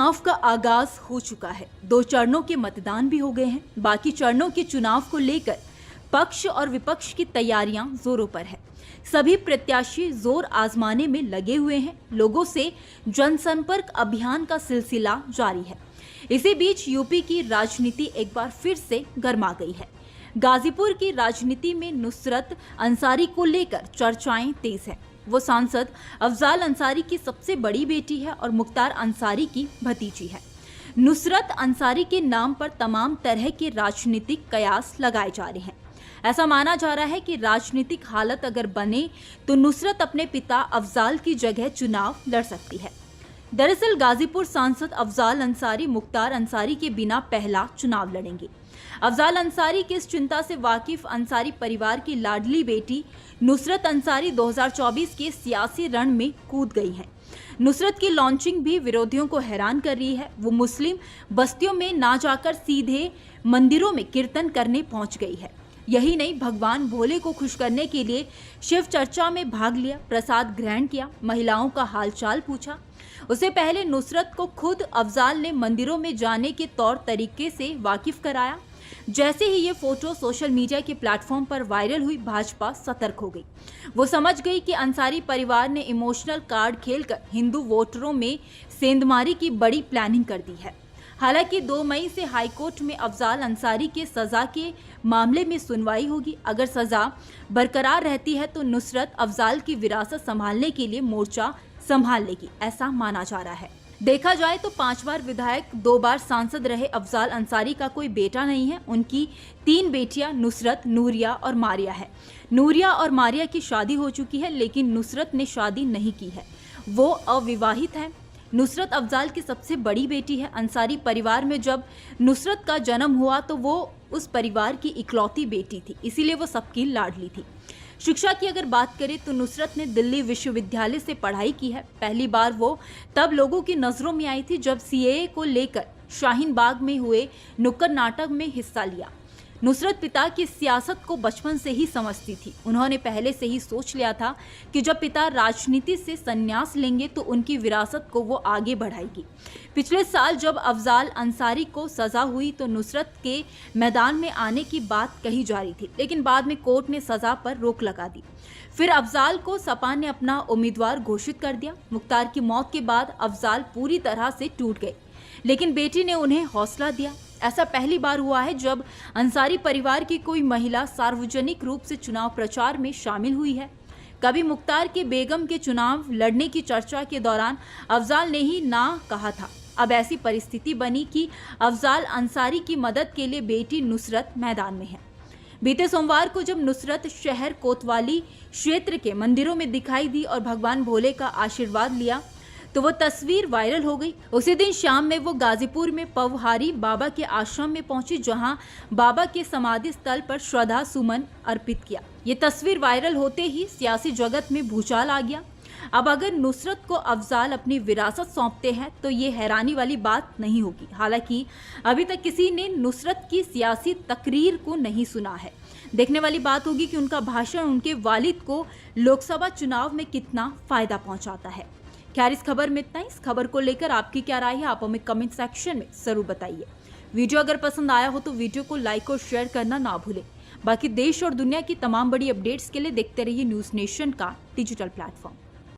चुनाव का आगाज हो चुका है। 2 चरणों के मतदान भी हो गए हैं। बाकी चरणों के चुनाव को लेकर पक्ष और विपक्ष की तैयारियां जोरों पर है। सभी प्रत्याशी जोर आजमाने में लगे हुए हैं। लोगों से जनसंपर्क अभियान का सिलसिला जारी है। इसी बीच यूपी की राजनीति एक बार फिर से गर्मा गई है। गाजीपुर की राजनीति में नुसरत अंसारी को लेकर चर्चाएं तेज है। वो सांसद अफजाल अंसारी की सबसे बड़ी बेटी है और मुख्तार अंसारी की भतीजी है। नुसरत अंसारी के नाम पर तमाम तरह के राजनीतिक कयास लगाए जा रहे हैं। ऐसा माना जा रहा है कि राजनीतिक हालत अगर बने तो नुसरत अपने पिता अफजाल की जगह चुनाव लड़ सकती है। दरअसल गाजीपुर सांसद अफजाल अंसारी मुख्तार अंसारी के बिना पहला चुनाव लड़ेंगे। अफजाल अंसारी की इस चिंता से वाकिफ अंसारी परिवार की लाडली बेटी नुसरत अंसारी 2024 के सियासी रण में कूद गई हैं। नुसरत की लॉन्चिंग भी विरोधियों को हैरान कर रही है। वो मुस्लिम बस्तियों में ना जाकर सीधे मंदिरों में कीर्तन करने पहुंच गई है। यही नहीं, भगवान भोले को खुश करने के लिए शिव चर्चा में भाग लिया, प्रसाद ग्रहण किया, महिलाओं का हालचाल पूछा। उससे पहले नुसरत को खुद अफजाल ने मंदिरों में जाने के तौर तरीके से वाकिफ कराया। जैसे ही ये फोटो सोशल मीडिया के प्लेटफॉर्म पर वायरल हुई, भाजपा सतर्क हो गई। वो समझ गई कि अंसारी परिवार ने इमोशनल कार्ड खेलकर हिंदू वोटरों में सेंधमारी की बड़ी प्लानिंग कर दी है। हालांकि 2 मई से हाईकोर्ट में अफजाल अंसारी के सजा के मामले में सुनवाई होगी। अगर सजा बरकरार रहती है तो नुसरत अफजाल की विरासत संभालने के लिए मोर्चा संभाल लेगी, ऐसा माना जा रहा है। देखा जाए तो 5 बार विधायक, 2 बार सांसद रहे अफजाल अंसारी का कोई बेटा नहीं है। उनकी 3 बेटियां नुसरत, नूरिया और मारिया है। नूरिया और मारिया की शादी हो चुकी है, लेकिन नुसरत ने शादी नहीं की है। वो अविवाहित है। नुसरत अफजाल की सबसे बड़ी बेटी है। अंसारी परिवार में जब नुसरत का जन्म हुआ तो वो उस परिवार की इकलौती बेटी थी, इसीलिए वो सबकी लाडली थी। शिक्षा की अगर बात करें तो नुसरत ने दिल्ली विश्वविद्यालय से पढ़ाई की है। पहली बार वो तब लोगों की नज़रों में आई थी जब सीएए को लेकर शाहीन बाग में हुए नुक्कड़ नाटक में हिस्सा लिया। नुसरत पिता की सियासत को बचपन से ही समझती थी। उन्होंने पहले से ही सोच लिया था कि जब पिता राजनीति से संन्यास लेंगे तो उनकी विरासत को वो आगे बढ़ाएगी। पिछले साल जब अफजाल अंसारी को सजा हुई तो नुसरत के मैदान में आने की बात कही जा रही थी, लेकिन बाद में कोर्ट ने सजा पर रोक लगा दी। फिर अफजाल को सपा ने अपना उम्मीदवार घोषित कर दिया। मुख्तार की मौत के बाद अफजाल पूरी तरह से टूट गए, लेकिन बेटी ने उन्हें हौसला दिया। ऐसा पहली बार हुआ है जब अंसारी परिवार की कोई महिला सार्वजनिक रूप से चुनाव प्रचार में शामिल हुई है। कभी मुख्तार के बेगम के चुनाव लड़ने की चर्चा के दौरान अफजाल ने ही ना कहा था। अब ऐसी परिस्थिति बनी कि अफजाल अंसारी की मदद के लिए बेटी नुसरत मैदान में है। बीते सोमवार को जब नुसरत शहर कोतवाली क्षेत्र के मंदिरों में दिखाई दी और भगवान भोले का आशीर्वाद लिया तो वो तस्वीर वायरल हो गई। उसी दिन शाम में वो गाजीपुर में पवहारी बाबा के आश्रम में पहुंची, जहां बाबा के समाधि स्थल पर श्रद्धा सुमन अर्पित किया। ये तस्वीर वायरल होते ही सियासी जगत में भूचाल आ गया। अब अगर नुसरत को अफजाल अपनी विरासत सौंपते हैं तो ये हैरानी वाली बात नहीं होगी। हालांकि अभी तक किसी ने नुसरत की सियासी तकरीर को नहीं सुना है। देखने वाली बात होगी कि उनका भाषण उनके वालिद को लोकसभा चुनाव में कितना फायदा पहुंचाता है। खैर, इस खबर में इतना ही। इस खबर को लेकर आपकी क्या राय है, आप हमें कमेंट सेक्शन में जरूर बताइए। वीडियो अगर पसंद आया हो तो वीडियो को लाइक और शेयर करना ना भूलें। बाकी देश और दुनिया की तमाम बड़ी अपडेट्स के लिए देखते रहिए न्यूज़ नेशन का डिजिटल प्लेटफॉर्म।